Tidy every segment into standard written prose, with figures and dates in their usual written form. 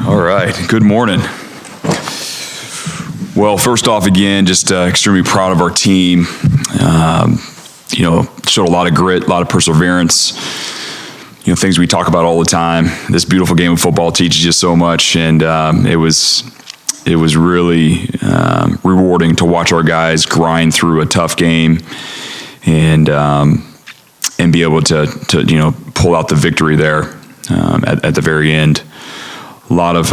All right, good morning. Well, first off, again, just extremely proud of our team. Showed a lot of grit, a lot of perseverance. Things we talk about all the time. This beautiful game of football teaches you so much, and it was really rewarding to watch our guys grind through a tough game and be able to pull out the victory there at the very end. A lot of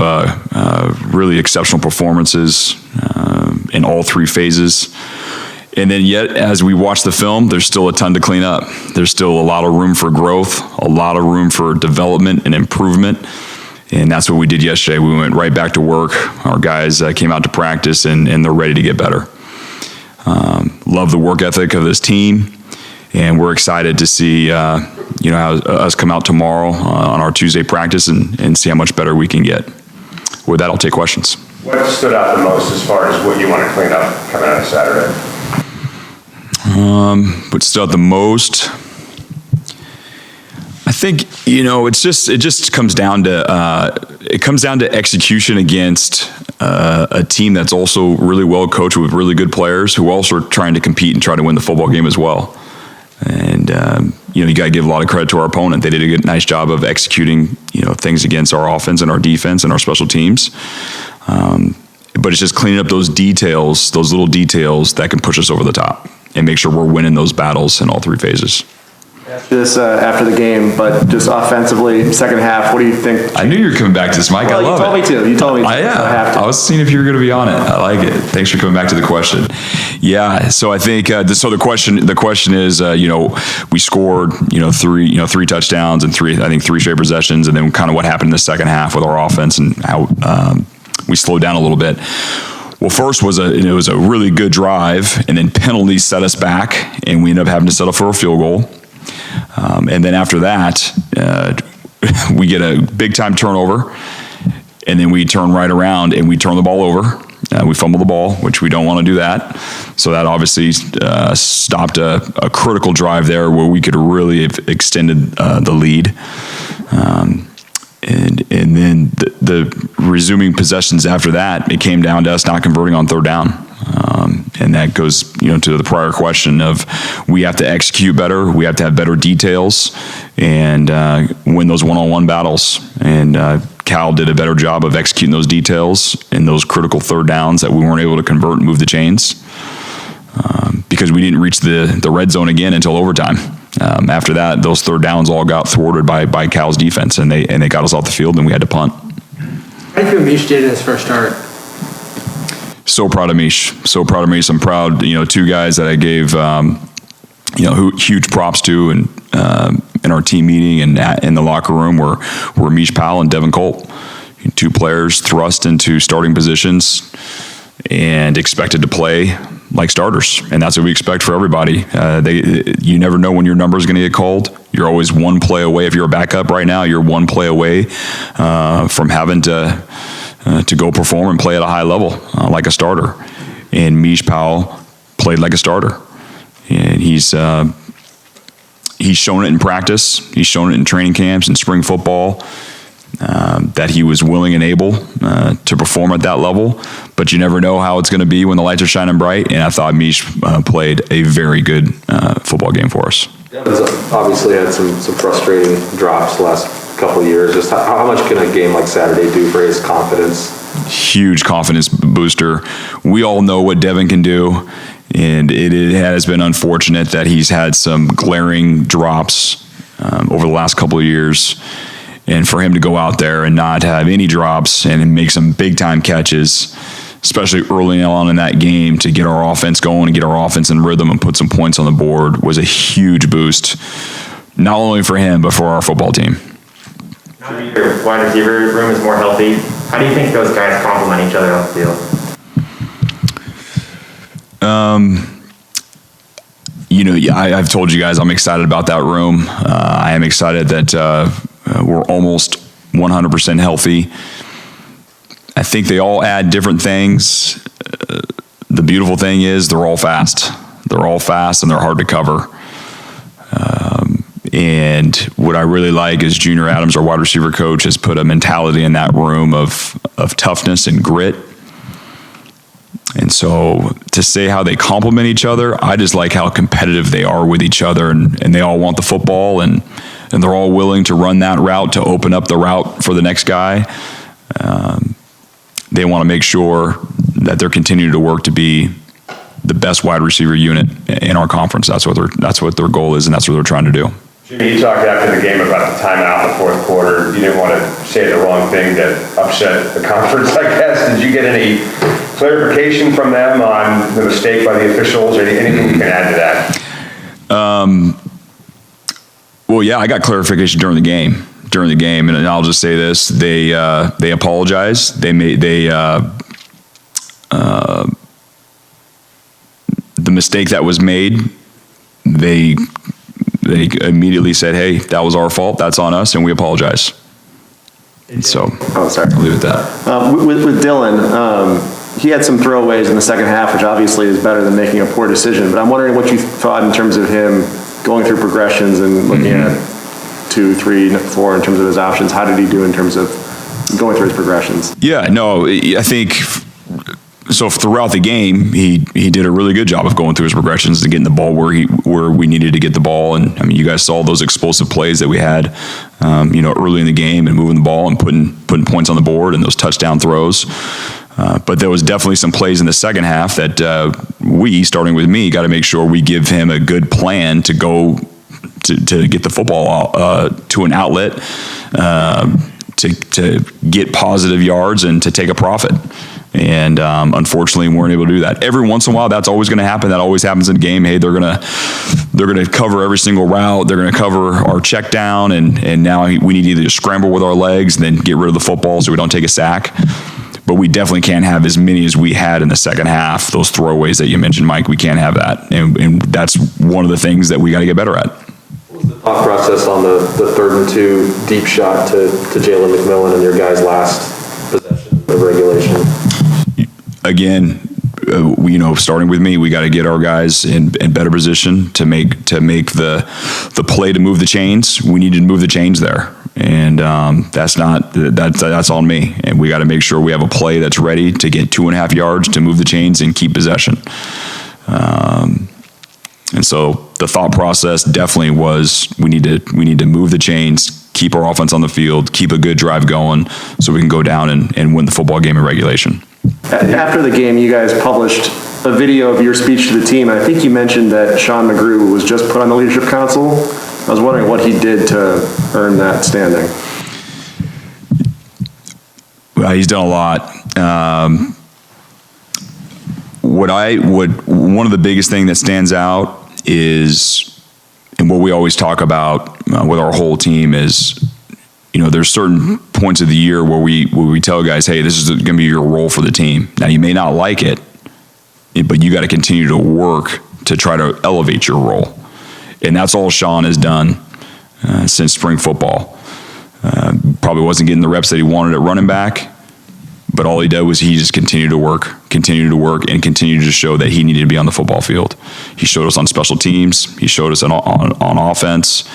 really exceptional performances in all three phases. And then yet, as we watch the film, there's still a ton to clean up. There's still a lot of room for growth, a lot of room for development and improvement. And that's what we did yesterday. We went right back to work. Our guys came out to practice, and they're ready to get better. Love the work ethic of this team. And we're excited to see how us come out tomorrow on our Tuesday practice and see how much better we can get. With that, I'll take questions. What stood out the most as far as what you want to clean up coming out of Saturday? What stood out the most? I think it just comes down to execution against a team that's also really well coached with really good players who also are trying to compete and try to win the football game as well. And you got to give a lot of credit to our opponent. They did a nice job of executing things against our offense and our defense and our special teams. But it's just cleaning up those details, those little details that can push us over the top and make sure we're winning those battles in all three phases. After the game, but just offensively, second half, what do you think? I knew you were coming back to this, Mike. Well, I love it. You told me to. Yeah. I was seeing if you were going to be on it. I like it. Thanks for coming back to the question. Yeah. So I think the question is, we scored, three touchdowns and three straight possessions, and then kind of what happened in the second half with our offense and how we slowed down a little bit. Well, first it was a really good drive, and then penalties set us back, and we ended up having to settle for a field goal. And then after that, we get a big-time turnover, and then we turn right around and we turn the ball over. We fumble the ball, which we don't want to do that. So that obviously stopped a critical drive there where we could really have extended the lead. And then the resuming possessions after that, it came down to us not converting on third down. And that goes, to the prior question of we have to execute better, we have to have better details, and win those one-on-one battles. And Cal did a better job of executing those details in those critical third downs that we weren't able to convert and move the chains because we didn't reach the red zone again until overtime. After that, those third downs all got thwarted by Cal's defense, and they got us off the field, and we had to punt. How do you feel Mish did in his first start? So proud of Mish. I'm proud, two guys that I gave, huge props to in our team meeting and in the locker room were Mish Powell and Devin Colt. Two players thrust into starting positions and expected to play like starters. And that's what we expect for everybody. You never know when your number is going to get called. You're always one play away. If you're a backup right now, you're one play away from having to go perform and play at a high level like a starter. And Mish Powell played like a starter. And he's shown it in practice. He's shown it in training camps and spring football that he was willing and able to perform at that level. But you never know how it's going to be when the lights are shining bright. And I thought Mish played a very good football game for us. Devin's obviously had some frustrating drops the last couple of years. Just how much can a game like Saturday do for his confidence? Huge confidence booster. We all know what Devin can do, and it has been unfortunate that he's had some glaring drops over the last couple of years. And for him to go out there and not have any drops and make some big-time catches, especially early on in that game, to get our offense going and get our offense in rhythm and put some points on the board was a huge boost, not only for him, but for our football team. Now that your wide receiver room is more healthy, how do you think those guys complement each other on the field? I've told you guys I'm excited about that room. I am excited that we're almost 100% healthy. I think they all add different things. The beautiful thing is they're all fast. They're all fast and they're hard to cover. And what I really like is Junior Adams, our wide receiver coach, has put a mentality in that room of toughness and grit. And so to say how they complement each other, I just like how competitive they are with each other, and they all want the football, and they're all willing to run that route to open up the route for the next guy. They want to make sure that they're continuing to work to be the best wide receiver unit in our conference. That's what their goal is, and that's what they're trying to do. Jimmy, you talked after the game about the timeout in the fourth quarter. You didn't want to say the wrong thing that upset the conference, I guess. Did you get any clarification from them on the mistake by the officials, or anything you can add to that? Well, yeah, I got clarification during the game. And I'll just say this: they apologized. The mistake that was made, they immediately said, "Hey, that was our fault. That's on us, and we apologize." And so, Oh, sorry. I'll leave it at that. With Dylan, he had some throwaways in the second half, which obviously is better than making a poor decision. But I'm wondering what you thought in terms of him going through progressions and looking at 2, 3, 4 in terms of his options. How did he do in terms of going through his progressions? Yeah, no, I think so. Throughout the game, he did a really good job of going through his progressions and getting the ball where we needed to get the ball. And I mean, you guys saw those explosive plays that we had, early in the game, and moving the ball and putting points on the board, and those touchdown throws. But there was definitely some plays in the second half that we, starting with me, got to make sure we give him a good plan to go to get the football to an outlet, to get positive yards and to take a profit. And unfortunately, we weren't able to do that. Every once in a while, that's always going to happen. That always happens in a game. Hey, they're gonna cover every single route. They're going to cover our check down, and now we need to either scramble with our legs and then get rid of the football so we don't take a sack. But we definitely can't have as many as we had in the second half. Those throwaways that you mentioned, Mike, we can't have that, and that's one of the things that we got to get better at. What was the thought process on the 3rd and 2 deep shot to Jalen McMillan and your guys' last possession of regulation? Again, starting with me, we got to get our guys in better position to make the play to move the chains. We need to move the chains there, and that's on me. And we got to make sure we have a play that's ready to get 2.5 yards to move the chains and keep possession. And so the thought process definitely was we need to move the chains, keep our offense on the field, keep a good drive going, so we can go down and win the football game in regulation. After the game, you guys published a video of your speech to the team, and I think you mentioned that Sean McGrew was just put on the leadership council. I was wondering what he did to earn that standing. Well, he's done a lot. One of the biggest thing that stands out is, and what we always talk about with our whole team is, there's certain points of the year where we tell guys, hey, this is going to be your role for the team. Now, you may not like it, but you got to continue to work to try to elevate your role. And that's all Sean has done since spring football. Probably wasn't getting the reps that he wanted at running back, but all he did was he just continued to work, and continued to show that he needed to be on the football field. He showed us on special teams. He showed us on offense.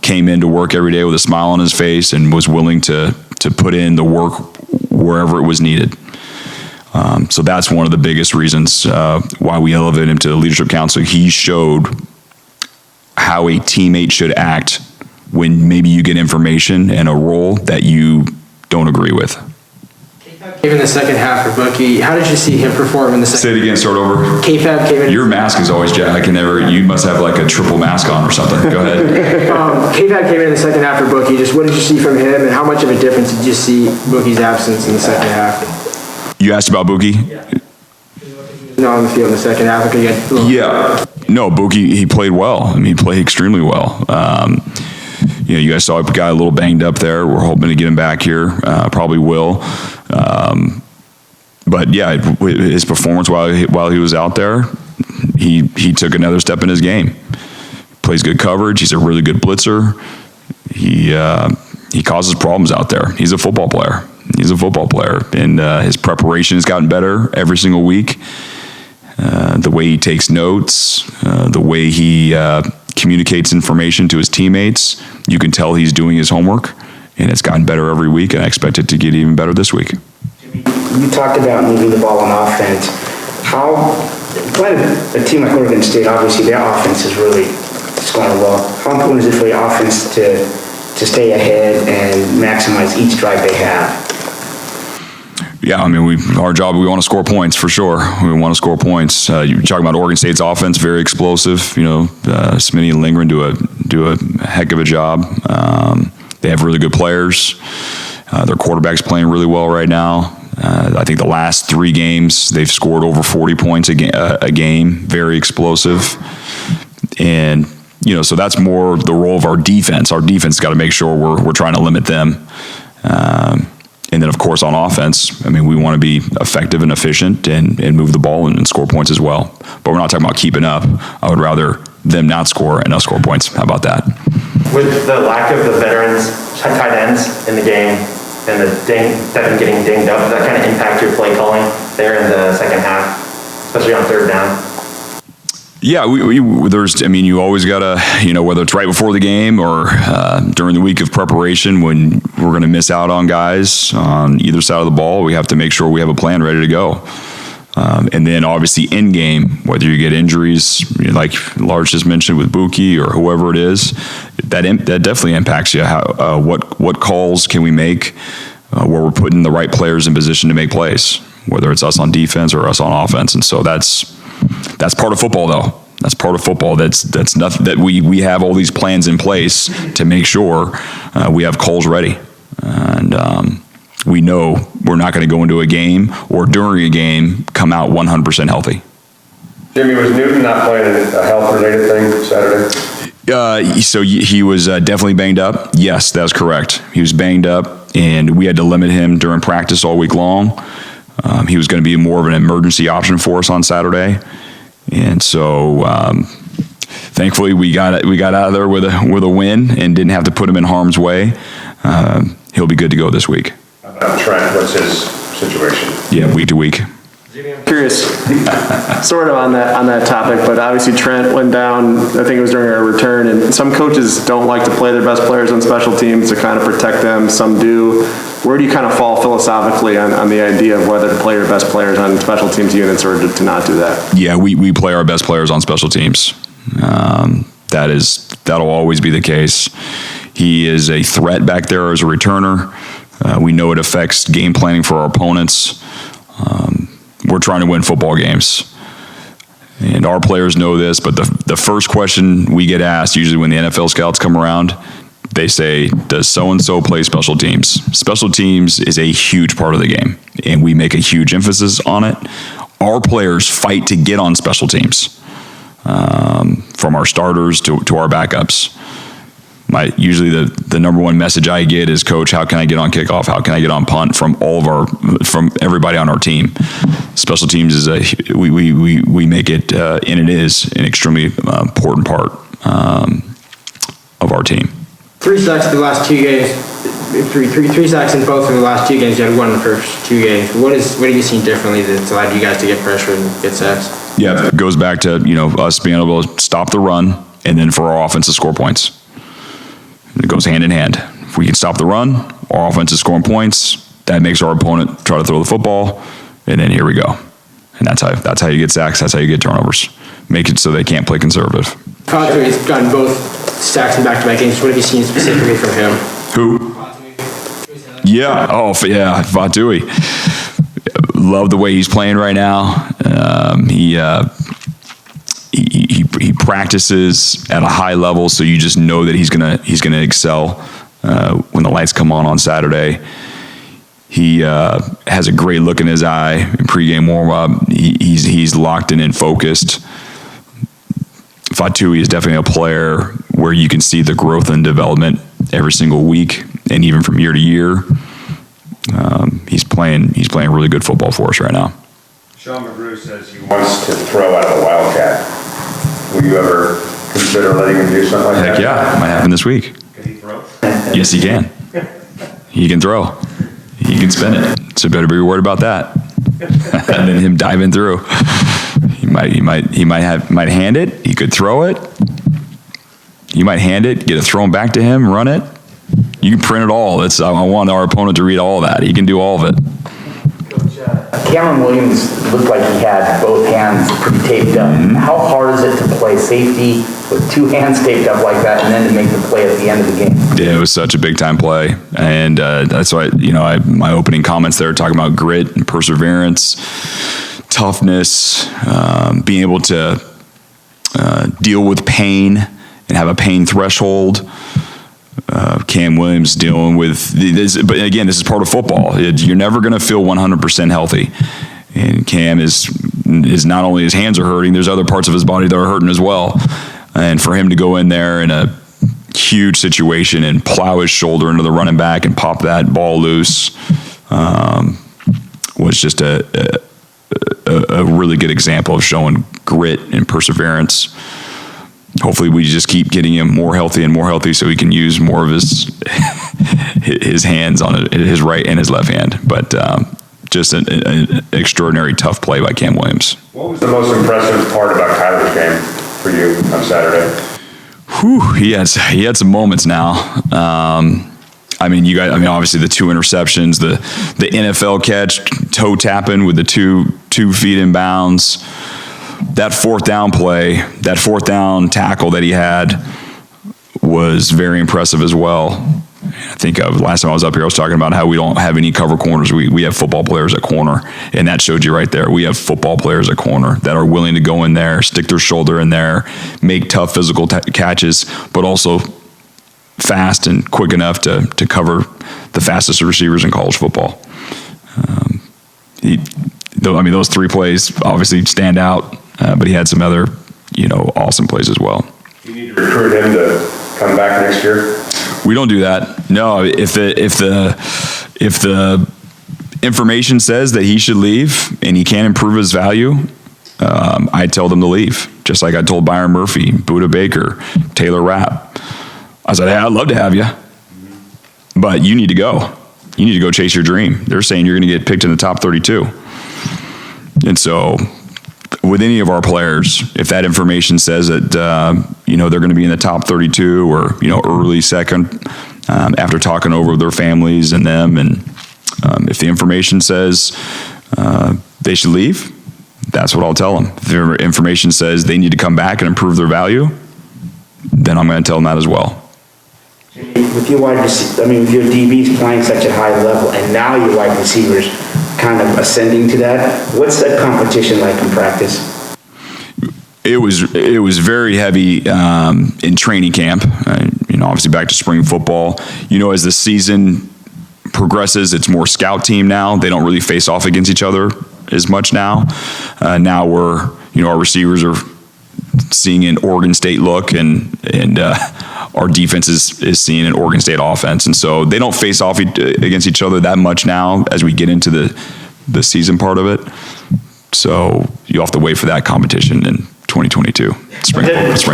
Came in to work every day with a smile on his face and was willing to put in the work wherever it was needed. So that's one of the biggest reasons why we elevated him to the leadership council. He showed how a teammate should act when maybe you get information and a role that you don't agree with. Even the second half for Bucky, how did you see him perform in the second? Say it again, start over. K-Fab came in. Your mask is always Jack. You must have like a triple mask on or something. Go ahead. K-Fab came in the second half for Bucky. Just what did you see from him, and how much of a difference did you see Bucky's absence in the second half? You asked about Buki? Not on the field in the second half. Yeah. No, Buki, he played well. I mean, he played extremely well. You guys saw a guy a little banged up there. We're hoping to get him back here. Probably will. But yeah, his performance while he was out there, he took another step in his game. Plays good coverage. He's a really good blitzer. He causes problems out there. He's a football player. And his preparation has gotten better every single week. The way he takes notes, the way he communicates information to his teammates. You can tell he's doing his homework, and it's gotten better every week, and I expect it to get even better this week. You talked about moving the ball on offense. Playing a team like Oregon State, obviously their offense is really scoring well. How important is it for your offense to stay ahead and maximize each drive they have? Yeah, I mean, our job, we want to score points for sure. We want to score points. You're talking about Oregon State's offense, very explosive. Smitty and Lindgren do a heck of a job. They have really good players. Their quarterback's playing really well right now. I think the last 3 games, they've scored over 40 points a game, very explosive. And, so that's more the role of our defense. Our defense got to make sure we're trying to limit them. And then, of course, on offense, I mean, we want to be effective and efficient and move the ball and score points as well. But we're not talking about keeping up. I would rather them not score and us score points. How about that? With the lack of the veterans, tight ends in the game, and them getting dinged up, does that kind of impact your play calling there in the second half, especially on third down? Yeah, you always got to, whether it's right before the game or during the week of preparation when we're going to miss out on guys on either side of the ball, we have to make sure we have a plan ready to go. And then obviously in game, whether you get injuries, like Lars just mentioned with Buki or whoever it is, that definitely impacts you. What calls can we make where we're putting the right players in position to make plays, whether it's us on defense or us on offense. And so that's part of football, though. That's part of football. That's nothing that we have all these plans in place to make sure we have calls ready, and we know we're not going to go into a game or during a game come out 100% healthy. Jimmy, was Newton not playing a health-related thing Saturday? So he was definitely banged up. Yes, that's correct. He was banged up, and we had to limit him during practice all week long. He was going to be more of an emergency option for us on Saturday, and so thankfully we got out of there with a win and didn't have to put him in harm's way. He'll be good to go this week. Trent, what's his situation? Yeah, week to week. Curious, sort of on that topic, but obviously Trent went down, I think it was during our return, and some coaches don't like to play their best players on special teams to kind of protect them, some do. Where do you kind of fall philosophically on the idea of whether to play your best players on special teams units or to not do that? Yeah, we play our best players on special teams. That'll always be the case. He is a threat back there as a returner. We know it affects game planning for our opponents. We're trying to win football games. And our players know this, but the first question we get asked, usually when the NFL scouts come around, they say, does so-and-so play special teams? Special teams is a huge part of the game, and we make a huge emphasis on it. Our players fight to get on special teams, from our starters to our backups. Usually the number one message I get is, Coach, how can I get on kickoff? How can I get on punt? From everybody on our team. Special teams is we make it, and it is an extremely important part of our team. 3 sacks in the last 2 games. Three sacks in both of the last 2 games. You had 1 in the first 2 games. What have you seen differently that's allowed you guys to get pressure and get sacks? Yeah, it goes back to us being able to stop the run, and then for our offense to score points. It goes hand in hand. If we can stop the run, our offense is scoring points. That makes our opponent try to throw the football, and then here we go. And that's how you get sacks. That's how you get turnovers. Make it so they can't play conservative. Fatui has gotten both sacks in back-to-back games. What have you seen specifically from him? Who? Yeah. Oh, yeah. Fatui. Love the way he's playing right now. He practices at a high level, so you just know that he's gonna excel when the lights come on Saturday. He has a great look in his eye in pregame warm-up. He's locked in and focused. Fatui is definitely a player where you can see the growth and development every single week, and even from year to year. He's playing really good football for us right now. Sean McGrew says he wants to throw out of the Wildcat. Will you ever consider letting him do something like that? Heck yeah, it might happen this week. Can he throw? Yes, he can. He can throw. He can spin it. So better be worried about that. And then him diving through. He might hand it. He could throw it. You might hand it, get it thrown back to him, run it. You can print it all. I want our opponent to read all that. He can do all of it. Cameron Williams looked like he had both hands pretty taped up. How hard is it to play safety with two hands taped up like that and then to make the play at the end of the game? Yeah, it was such a big time play. And that's why, my opening comments there talking about grit and perseverance, toughness, being able to deal with pain and have a pain threshold. Cam Williams dealing with this, but again, this is part of football. You're never going to feel 100% healthy. And Cam is not only his hands are hurting, there's other parts of his body that are hurting as well. And for him to go in there in a huge situation and plow his shoulder into the running back and pop that ball loose was just a really good example of showing grit and perseverance. Hopefully we just keep getting him more healthy so he can use more of his hands on his right and his left hand. But just an extraordinary tough play by Cam Williams. What was the most impressive part about Kyler's game for you on Saturday? He had some moments now. Obviously the two interceptions, the NFL catch, toe tapping with the two feet in bounds. That fourth down play, that fourth down tackle that he had was very impressive as well. I think last time I was up here, I was talking about how we don't have any cover corners. We have football players at corner, and that showed you right there. We have football players at corner that are willing to go in there, stick their shoulder in there, make tough physical catches, but also fast and quick enough to cover the fastest receivers in college football. Those three plays obviously stand out, but he had some other, awesome plays as well. You need to recruit him to come back next year? We don't do that. No, if the information says that he should leave and he can't improve his value, I tell them to leave. Just like I told Byron Murphy, Buda Baker, Taylor Rapp. I said, hey, I'd love to have you, but you need to go. You need to go chase your dream. They're saying you're going to get picked in the top 32. And so with any of our players, if that information says that, they're going to be in the top 32 or, early second, after talking over their families and them, and if the information says they should leave, that's what I'll tell them. If the information says they need to come back and improve their value, then I'm going to tell them that as well. With your with your DBs playing such a high level, and now your wide receivers kind of ascending to that, what's that competition like in practice? It was very heavy in training camp. Obviously back to spring football. As the season progresses, it's more scout team now. They don't really face off against each other as much now. Now our receivers are seeing an Oregon State look, and our defense is seeing an Oregon State offense, and so they don't face off against each other that much now as we get into the season part of it. So you have to wait for that competition in 2022, spring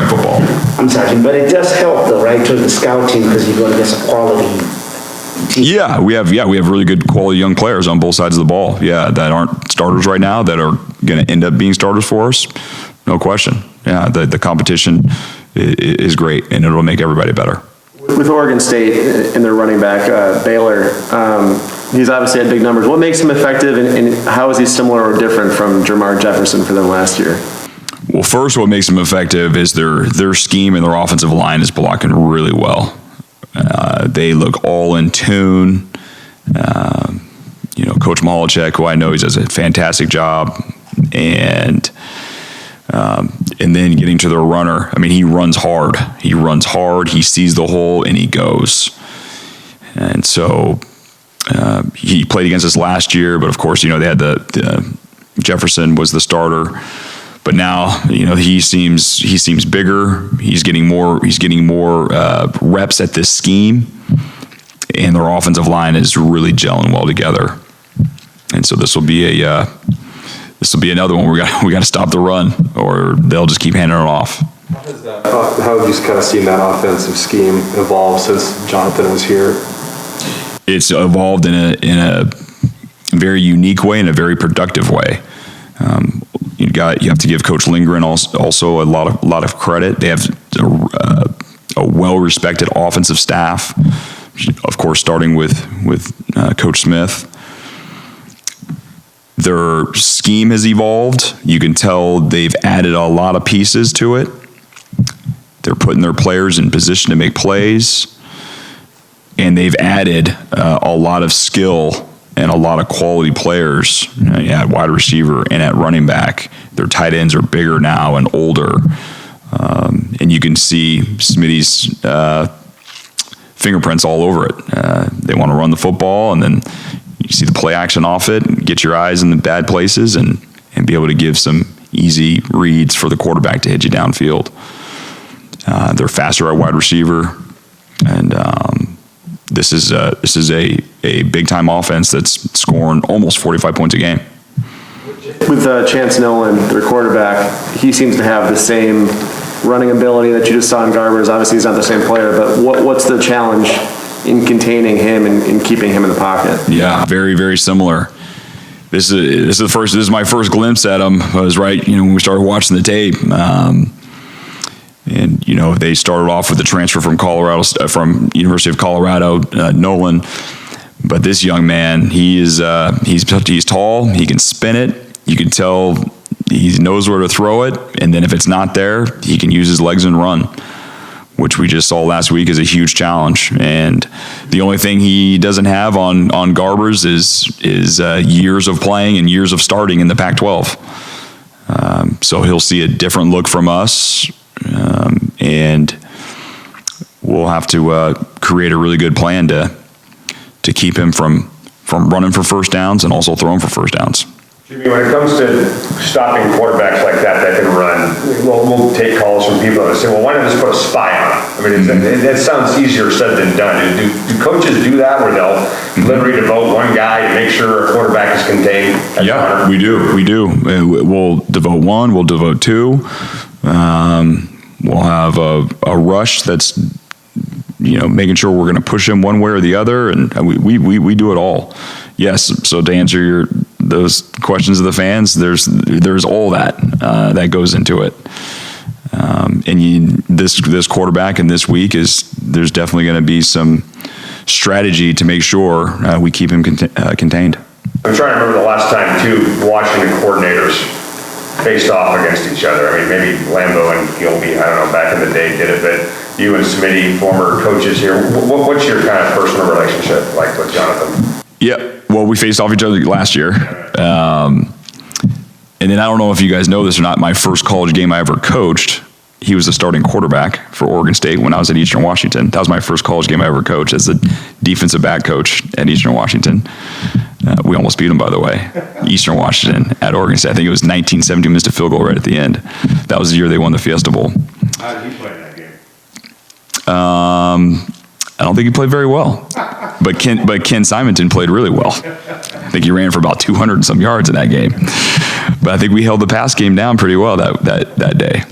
football. I'm sorry, but it does help though, right, to the scout team because you're going against a quality team. Yeah, we have really good quality young players on both sides of the ball. Yeah, that aren't starters right now that are going to end up being starters for us. No question. Yeah, the competition is great, and it'll make everybody better. With Oregon State and their running back, Baylor, he's obviously had big numbers. What makes him effective, and how is he similar or different from Jermar Jefferson for them last year? Well, first, what makes them effective is their scheme and their offensive line is blocking really well. They look all in tune. Coach Malachek, who I know, he does a fantastic job, and then getting to the runner. He runs hard. He sees the hole and he goes. And so he played against us last year, but of course, they had the Jefferson was the starter. But now, he seems bigger. He's getting more reps at this scheme, and their offensive line is really gelling well together. And so this will be another one. We got to stop the run, or they'll just keep handing it off. How have you kind of seen that offensive scheme evolve since Jonathan was here? It's evolved in a very unique way, in a very productive way. You have to give Coach Lindgren also a lot of credit. They have a well-respected offensive staff, of course, starting with Coach Smith. Their scheme has evolved. You can tell they've added a lot of pieces to it. They're putting their players in position to make plays, and they've added a lot of skill and a lot of quality players at wide receiver and at running back. Their tight ends are bigger now and older, and you can see Smitty's fingerprints all over it. They want to run the football, and then you see the play action off it, and get your eyes in the bad places, and be able to give some easy reads for the quarterback to hit you downfield. They're faster at wide receiver, and this is a big time offense that's scoring almost 45 points a game. With Chance Nolan, their quarterback, he seems to have the same running ability that you just saw in Garbers. Obviously, he's not the same player, but what's the challenge in containing him and in keeping him in the pocket? Yeah, very, very similar. This is my first glimpse at him. I was right, when we started watching the tape. And they started off with the transfer from from University of Colorado, Nolan. But this young man, he's tall. He can spin it. You can tell he knows where to throw it. And then if it's not there, he can use his legs and run, which we just saw last week is a huge challenge. And the only thing he doesn't have on Garbers is years of playing and years of starting in the Pac-12. So he'll see a different look from us. And we'll have to create a really good plan to keep him from running for first downs and also throwing for first downs. Jimmy, when it comes to stopping quarterbacks like that can run, we'll take calls from people that say, well, why not just put a spy on him? I mean, that sounds easier said than done. Do coaches do that where they'll literally devote one guy to make sure a quarterback is contained? Yeah, we do. We'll devote one, we'll devote two. We'll have a rush that's, making sure we're going to push him one way or the other, and we do it all. Yes, so to answer those questions of the fans, there's all that goes into it. And this quarterback in this week there's definitely going to be some strategy to make sure we keep him contained. I'm trying to remember the last time Washington coordinators faced off against each other. I mean, maybe Lambeau and Gilby, I don't know, back in the day did it, but you and Smitty, former coaches here, what's your kind of personal relationship like with Jonathan? Yeah, well, we faced off each other last year. And then I don't know if you guys know this or not, my first college game I ever coached, he was the starting quarterback for Oregon State when I was at Eastern Washington. That was my first college game I ever coached as the defensive back coach at Eastern Washington. We almost beat them, by the way. Eastern Washington at Oregon State. I think it was 1970, missed a field goal right at the end. That was the year they won the Fiesta Bowl. How did he play in that game? I don't think he played very well. But Ken Simonton played really well. I think he ran for about 200 and some yards in that game. But I think we held the pass game down pretty well that day.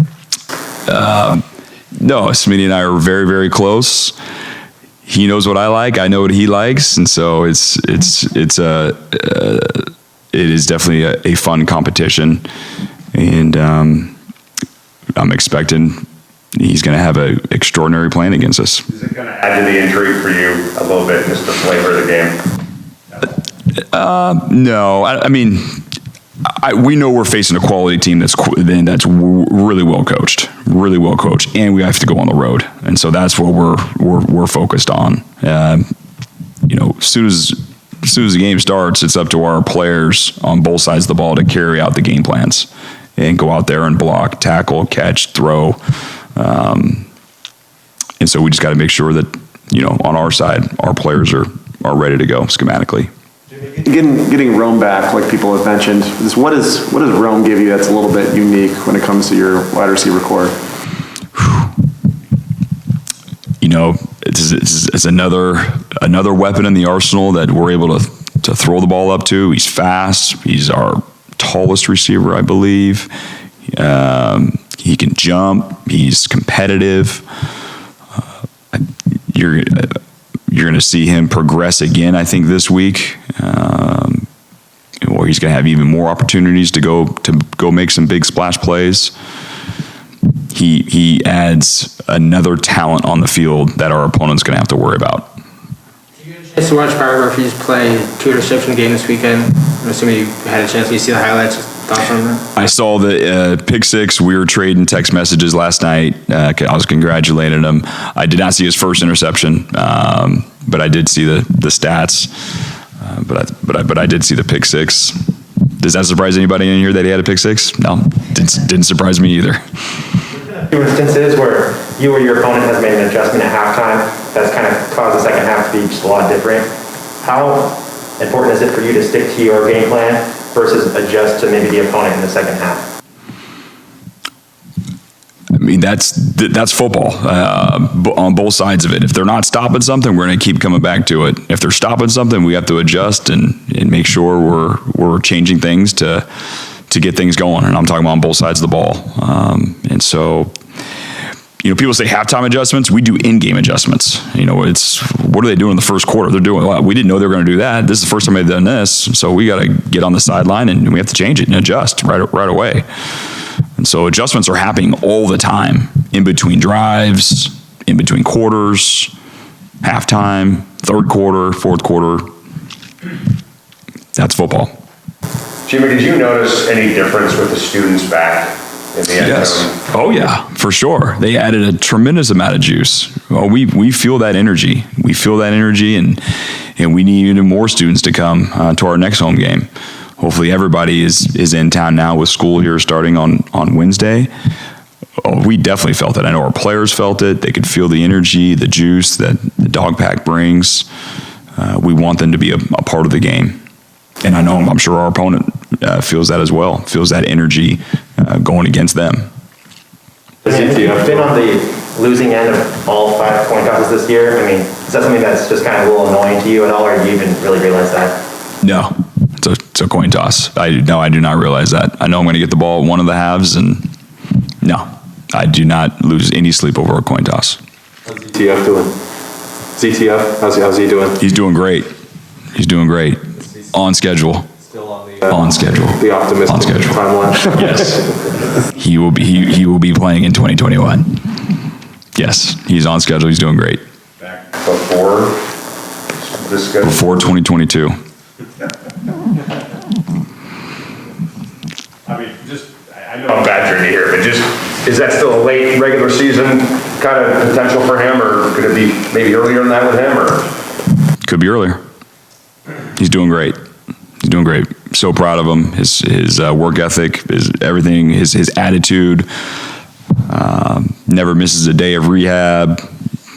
No, Smitty and I are very, very close. He knows what I like. I know what he likes, and so it is definitely a fun competition, and I'm expecting he's going to have an extraordinary plan against us. Is it going to add to the intrigue for you a little bit, just the flavor of the game? No, I mean, we know we're facing a quality team that's really well coached, and we have to go on the road, and so that's what we're focused on. As soon as the game starts, it's up to our players on both sides of the ball to carry out the game plans and go out there and block, tackle, catch, throw. And so we just got to make sure that, on our side, our players are ready to go schematically. Getting Rome back, like people have mentioned, what does Rome give you that's a little bit unique when it comes to your wide receiver core? It's another weapon in the arsenal that we're able to throw the ball up to. He's fast. He's our tallest receiver, I believe. He can jump. He's competitive. You're going to see him progress again, I think, this week, where he's going to have even more opportunities to go make some big splash plays. he adds another talent on the field that our opponent's going to have to worry about. Just to watch Biographies play 2 interception game this weekend. I'm assuming you had a chance to see the highlights. Thoughts on that? I saw the pick six. We were trading text messages last night. I was congratulating him. I did not see his first interception, but I did see the stats. But I did see the pick six. Does that surprise anybody in here that he had a pick six? No, didn't surprise me either. Few instances where you or your opponent has made an adjustment at halftime that's kind of caused the second half to be just a lot different. How important is it for you to stick to your game plan versus adjust to maybe the opponent in the second half? I mean, that's football on both sides of it. If they're not stopping something, we're going to keep coming back to it. If they're stopping something, we have to adjust and make sure we're changing things to get things going. And I'm talking about on both sides of the ball. And so, people say halftime adjustments. We do in-game adjustments. It's what are they doing in the first quarter? They're doing, well, we didn't know they were going to do that. This is the first time they've done this. So we got to get on the sideline and we have to change it and adjust right away. And so adjustments are happening all the time, in between drives, in between quarters, halftime, third quarter, fourth quarter. That's football. Jimmy, did you notice any difference with the students back in the end zone? Oh yeah, for sure. They added a tremendous amount of juice. Well, we feel that energy. We feel that energy, and we need even more students to come to our next home game. Hopefully everybody is in town now with school here starting on Wednesday. Oh, we definitely felt it. I know our players felt it. They could feel the energy, the juice that the dog pack brings. We want them to be a part of the game. And I'm sure our opponent feels that as well, feels that energy going against them. You've been on the losing end of all 5 coin tosses this year. I mean, is that something that's just kind of a little annoying to you at all, or do you even really realize that? No, it's a coin toss. I do not realize that. I know I'm going to get the ball at one of the halves, and no, I do not lose any sleep over a coin toss. How's ZTF doing? ZTF, how's he doing? He's doing great. He's doing great. On schedule. Still on On schedule. The optimistic On schedule. timeline. Yes. He will be playing in 2021. Yes, he's on schedule. He's doing great. Back before this schedule? Before 2022. I mean, I know I'm badgering you here, but is that still a late regular season kind of potential for him, or could it be maybe earlier than that with him, or? Could be earlier. He's doing great. He's doing great. So proud of him. His work ethic, his everything, his attitude. Never misses a day of rehab.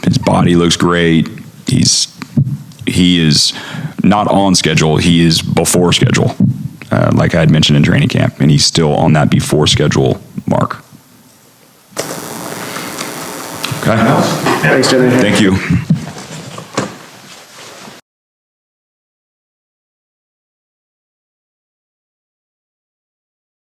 His body looks great. He is not on schedule. He is before schedule, like I had mentioned in training camp, and he's still on that before schedule mark. Okay. Thanks, Jimmy. Thank you.